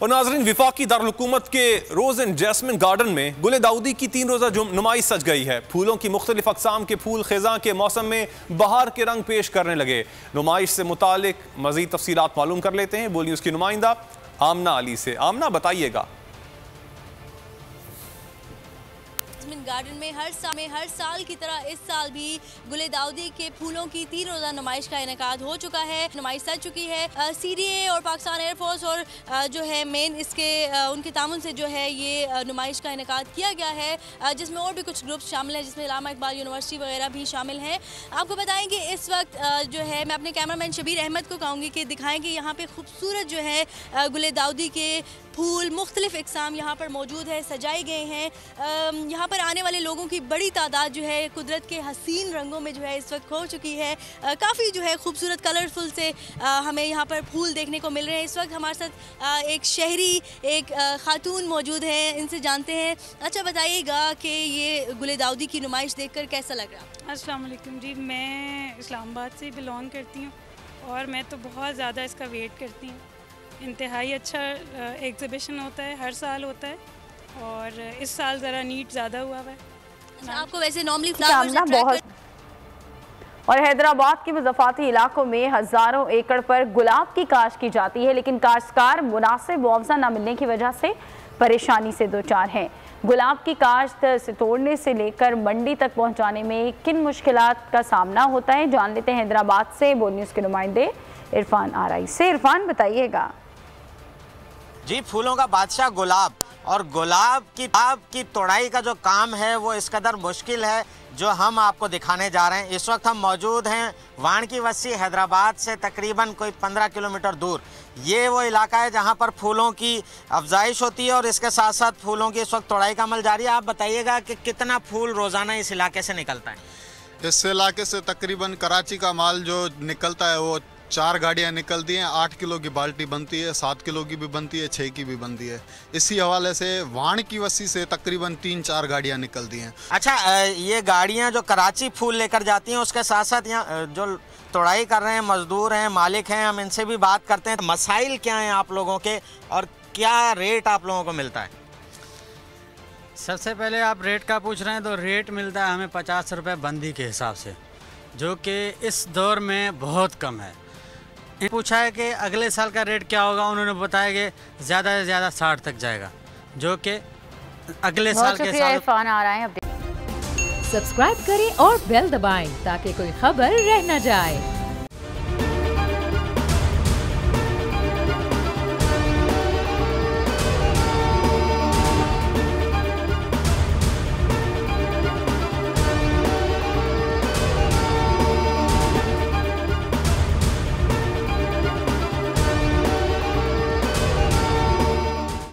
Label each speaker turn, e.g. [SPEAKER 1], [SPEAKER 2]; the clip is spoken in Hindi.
[SPEAKER 1] और नाज़रीन, विफाकी दारुल-हुकूमत के रोज़ एंड जैस्मिन गार्डन में गुले दाऊदी की 3 रोज़ा नुमाइश सज गई है। फूलों की मुख्तलिफ अक़साम के फूल ख़िज़ां के मौसम में बहार के रंग पेश करने लगे। नुमाइश से मुतालिक मज़ीद तफ़सीलात मालूम कर लेते हैं बोल न्यूज़ की नुमाइंदा आमना अली से। आमना, बताइएगा।
[SPEAKER 2] गार्डन में हर साल की तरह इस साल भी गुले दाऊदी के फूलों की 3 रोज़ा नुमाइश का इनेकाद हो चुका है। नुमाइश सज चुकी है। CDA और पाकिस्तान एयरफोर्स और जो है मेन इसके उनके तामुन से जो है ये नुमाइश का इनेकाद किया गया है, जिसमें और भी कुछ ग्रुप्स शामिल हैं, जिसमें इलामा इकबाल यूनिवर्सिटी वगैरह भी शामिल हैं। आपको बताएं कि इस वक्त जो है मैं अपने कैमरामैन शबीर अहमद को कहूँगी कि दिखाएँ कि यहाँ पर खूबसूरत जो है गुले दाऊदी के फूल मुख्तलिफ इकसाम यहाँ पर मौजूद है, सजाए गए हैं। यहाँ पर आने वाले लोगों की बड़ी तादाद जो है कुदरत के हसीन रंगों में जो है इस वक्त खो चुकी है। काफ़ी जो है खूबसूरत कलरफुल से हमें यहाँ पर फूल देखने को मिल रहे हैं। इस वक्त हमारे साथ एक शहरी एक खातून मौजूद है, इनसे जानते हैं। अच्छा बताइएगा कि ये गुले दाऊदी की नुमाइश देखकर कैसा लग रहा?
[SPEAKER 3] अस्सलाम वालेकुम जी, मैं इस्लामाबाद से बिलोंग करती हूँ और मैं तो बहुत ज़्यादा इसका वेट करती हूँ। इंतहाई अच्छा एग्ज़िबिशन होता है, हर साल होता है और इस साल ज़रा नीट ज़्यादा हुआ है।
[SPEAKER 2] अच्छा, आपको वैसे नॉर्मली फ्लावर्स
[SPEAKER 4] बहुत और हैदराबाद के मुज़फ़्फ़राती इलाकों में हज़ारों एकड़ पर गुलाब की काश्त की जाती है, लेकिन काश्तकार मुनासिब मुआवजा न मिलने की वजह से परेशानी से दो चार हैं। गुलाब की काश्त से तोड़ने से लेकर मंडी तक पहुँचाने में किन मुश्किलात का सामना होता है, जान लेते हैं हैदराबाद से बोल न्यूज़ के नुमाइंदे इरफान आरई से। इरफान, बताइएगा।
[SPEAKER 5] जी, फूलों का बादशाह गुलाब और गुलाब की तोड़ाई का जो काम है वो इस कदर मुश्किल है जो हम आपको दिखाने जा रहे हैं। इस वक्त हम मौजूद हैं वाण की वस्सी हैदराबाद से तकरीबन कोई 15 किलोमीटर दूर। ये वो इलाका है जहां पर फूलों की अफजाइश होती है और इसके साथ साथ फूलों की इस वक्त तोड़ाई का अमल जारी है। आप बताइएगा कि कितना फूल रोज़ाना इस इलाके से निकलता है?
[SPEAKER 6] इस इलाके से तकरीबन कराची का माल जो निकलता है वो 4 गाड़ियाँ निकलती हैं। 8 किलो की बाल्टी बनती है, 7 किलो की भी बनती है, 6 की भी बनती है। इसी हवाले से वाण की वस्सी से तकरीबन 3-4 गाड़ियाँ निकलती हैं।
[SPEAKER 5] अच्छा, ये गाड़ियाँ जो कराची फूल लेकर जाती हैं उसके साथ साथ यहाँ जो तोड़ाई कर रहे हैं मजदूर हैं, मालिक हैं, हम इनसे भी बात करते हैं। मसाइल क्या हैं आप लोगों के और क्या रेट आप लोगों को मिलता है?
[SPEAKER 7] सबसे पहले आप रेट का पूछ रहे हैं तो रेट मिलता है हमें 50 रुपये बंदी के हिसाब से, जो कि इस दौर में बहुत कम है। पूछा है कि अगले साल का रेट क्या होगा, उन्होंने बताया कि ज़्यादा से ज़्यादा 60 तक जाएगा, जो कि अगले साल के साल।
[SPEAKER 4] इरफान आ रहा है।
[SPEAKER 8] सब्सक्राइब करें और बेल दबाएं ताकि कोई खबर रह न जाए।